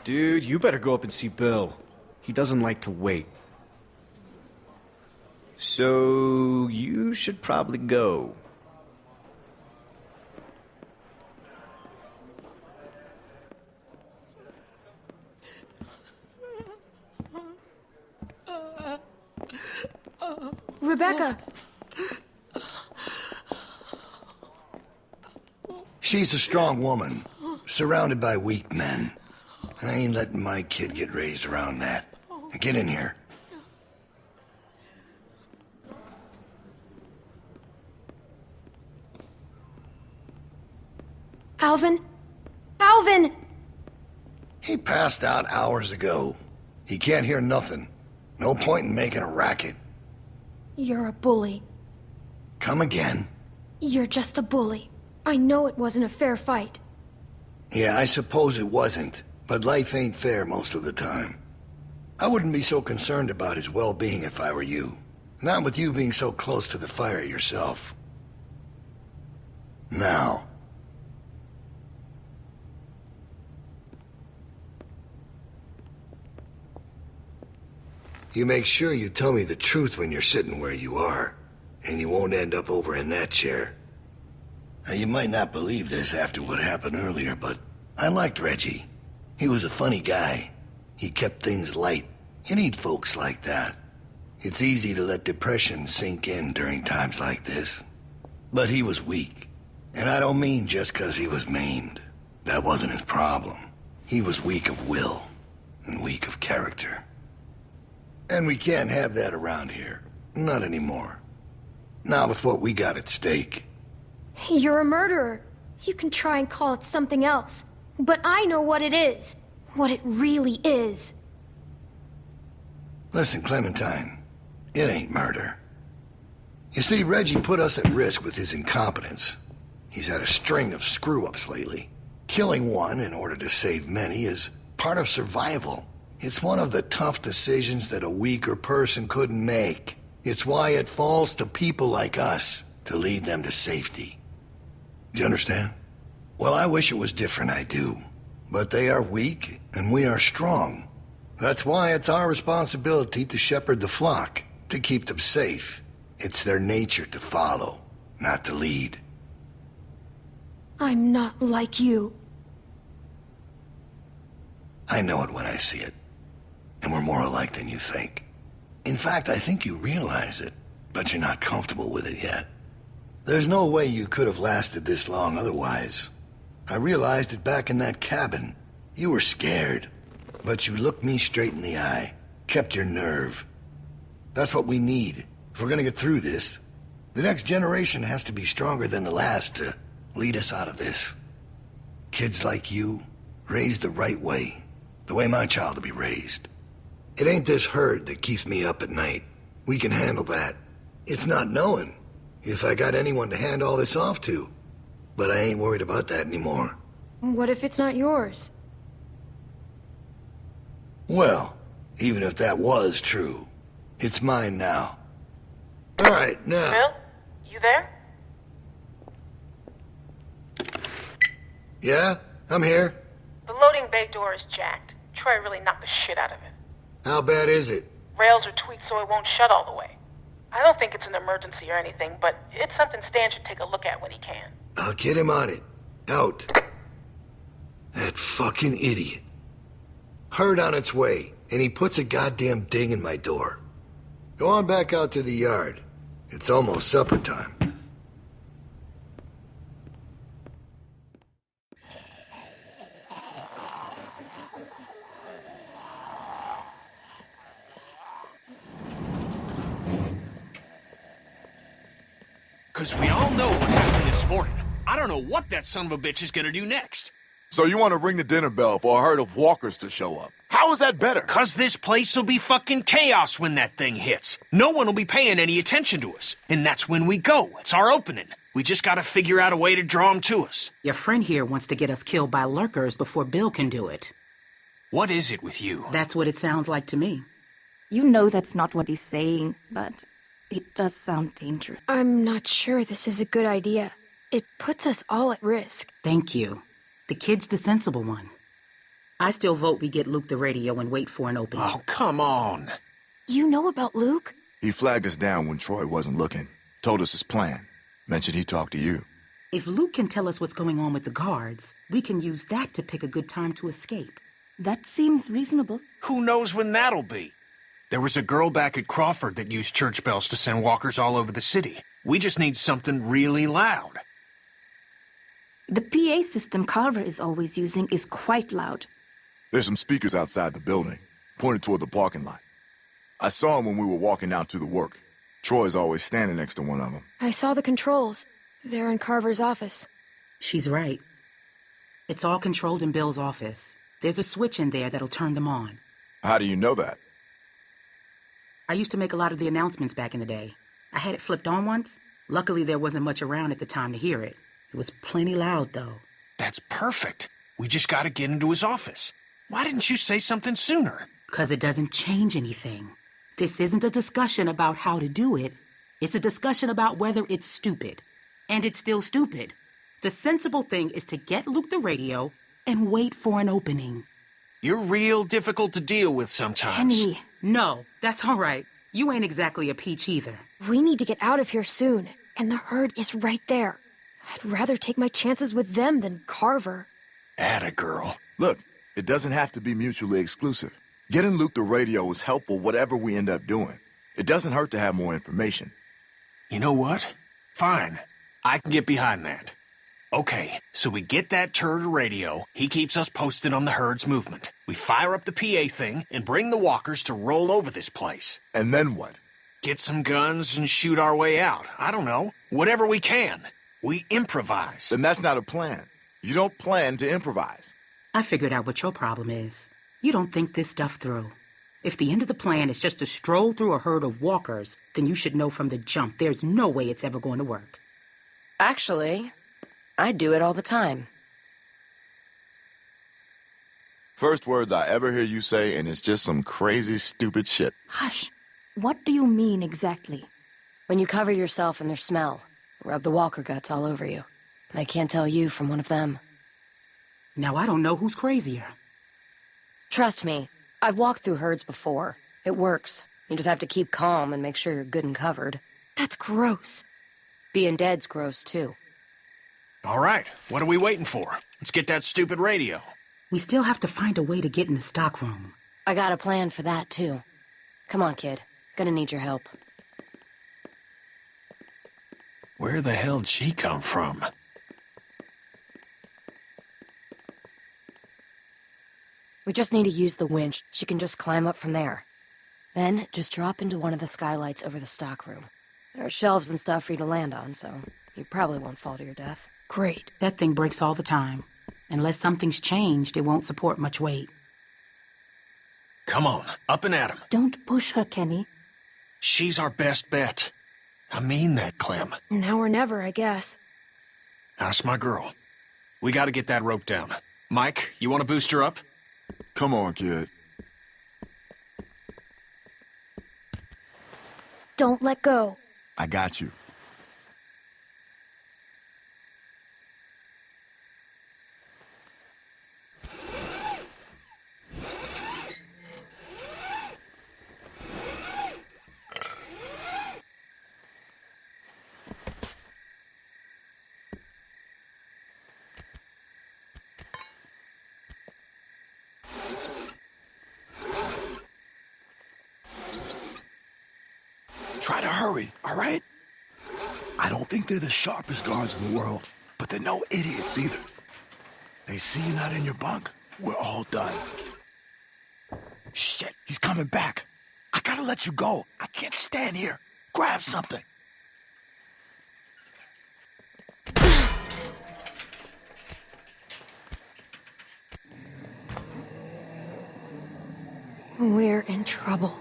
Dude, you better go up and see Bill. He doesn't like to wait. So, you should probably go. Rebecca! She's a strong woman, surrounded by weak men. I ain't letting my kid get raised around that. Get in here. Alvin? Alvin! He passed out hours ago. He can't hear nothing. No point in making a racket. You're a bully. Come again? You're just a bully. I know it wasn't a fair fight. Yeah, I suppose it wasn't, but life ain't fair most of the time. I wouldn't be so concerned about his well-being if I were you. Not with you being so close to the fire yourself. Now. You make sure you tell me the truth when you're sitting where you are, and you won't end up over in that chair. Now, you might not believe this after what happened earlier, but I liked Reggie. He was a funny guy. He kept things light. You need folks like that. It's easy to let depression sink in during times like this. But he was weak. And I don't mean just 'cause he was maimed. That wasn't his problem. He was weak of will, and weak of character. And we can't have that around here. Not anymore. Not with what we got at stake. You're a murderer. You can try and call it something else. But I know what it is. What it really is. Listen, Clementine. It ain't murder. You see, Reggie put us at risk with his incompetence. He's had a string of screw-ups lately. Killing one in order to save many is part of survival. It's one of the tough decisions that a weaker person couldn't make. It's why it falls to people like us to lead them to safety. You understand? Well, I wish it was different, I do. But they are weak, and we are strong. That's why it's our responsibility to shepherd the flock, to keep them safe. It's their nature to follow, not to lead. I'm not like you. I know it when I see it. And we're more alike than you think. In fact, I think you realize it, but you're not comfortable with it yet. There's no way you could have lasted this long otherwise. I realized it back in that cabin. You were scared, but you looked me straight in the eye, kept your nerve. That's what we need if we're gonna get through this. The next generation has to be stronger than the last to lead us out of this. Kids like you, raised the right way, the way my child will be raised. It ain't this herd that keeps me up at night. We can handle that. It's not knowing if I got anyone to hand all this off to. But I ain't worried about that anymore. What if it's not yours? Well, even if that was true, it's mine now. All right, now... Bill? You there? Yeah? I'm here. The loading bay door is jacked. Troy really knocked the shit out of it. How bad is it? Rails are tweaked so it won't shut all the way. I don't think it's an emergency or anything, but it's something Stan should take a look at when he can. I'll get him on it. Out. That fucking idiot. Herd on its way, and he puts a goddamn ding in my door. Go on back out to the yard. It's almost supper time. Because we all know what happened this morning. I don't know what that son of a bitch is gonna do next. So you want to ring the dinner bell for a herd of walkers to show up. How is that better? Because this place will be fucking chaos when that thing hits. No one will be paying any attention to us. And that's when we go. It's our opening. We just gotta figure out a way to draw them to us. Your friend here wants to get us killed by lurkers before Bill can do it. What is it with you? That's what it sounds like to me. You know that's not what he's saying, but it does sound dangerous. I'm not sure this is a good idea. It puts us all at risk. Thank you. The kid's the sensible one. I still vote we get Luke the radio and wait for an opening. Oh, come on. You know about Luke? He flagged us down when Troy wasn't looking. Told us his plan. Mentioned he talked to you. If Luke can tell us what's going on with the guards, we can use that to pick a good time to escape. That seems reasonable. Who knows when that'll be? There was a girl back at Crawford that used church bells to send walkers all over the city. We just need something really loud. The PA system Carver is always using is quite loud. There's some speakers outside the building, pointed toward the parking lot. I saw them when we were walking out to the work. Troy's always standing next to one of them. I saw the controls. They're in Carver's office. She's right. It's all controlled in Bill's office. There's a switch in there that'll turn them on. How do you know that? I used to make a lot of the announcements back in the day. I had it flipped on once. Luckily, there wasn't much around at the time to hear it. It was plenty loud, though. That's perfect. We just gotta get into his office. Why didn't you say something sooner? 'Cause it doesn't change anything. This isn't a discussion about how to do it. It's a discussion about whether it's stupid. And it's still stupid. The sensible thing is to get Luke the radio and wait for an opening. You're real difficult to deal with sometimes. Kenny, No, that's all right. You ain't exactly a peach either. We need to get out of here soon, and the herd is right there. I'd rather take my chances with them than Carver. Atta girl. Look, it doesn't have to be mutually exclusive. Getting Luke the radio is helpful whatever we end up doing. It doesn't hurt to have more information. You know what? Fine. I can get behind that. Okay, so we get that turd a radio. He keeps us posted on the herd's movement. We fire up the PA thing and bring the walkers to roll over this place. And then what? Get some guns and shoot our way out. I don't know. Whatever we can. We improvise. Then that's not a plan. You don't plan to improvise. I figured out what your problem is. You don't think this stuff through. If the end of the plan is just to stroll through a herd of walkers, then you should know from the jump there's no way it's ever going to work. Actually, I do it all the time. First words I ever hear you say, and it's just some crazy, stupid shit. hush. What do you mean exactly? When you cover yourself in their smell, rub the walker guts all over you. They can't tell you from one of them. Now I don't know who's crazier. Trust me, I've walked through herds before. It works. You just have to keep calm and make sure you're good and covered. That's gross. Being dead's gross, too. All right, what are we waiting for? Let's get that stupid radio. We still have to find a way to get in the stockroom. I got a plan for that, too. Come on, kid. Gonna need your help. Where the hell'd she come from? We just need to use the winch. She can just climb up from there. Then, just drop into one of the skylights over the stockroom. There are shelves and stuff for you to land on, so you probably won't fall to your death. Great. That thing breaks all the time. Unless something's changed, it won't support much weight. Come on, up and at 'em. Don't push her, Kenny. She's our best bet. I mean that, Clem. Now or never, I guess. That's my girl. We gotta get that rope down. Mike, you wanna boost her up? Come on, kid. Don't let go. I got you. Try to hurry, all right? I don't think they're the sharpest guards in the world, but they're no idiots either. They see you not in your bunk, we're all done. Shit, he's coming back. I gotta let you go. I can't stand here. Grab something. We're in trouble.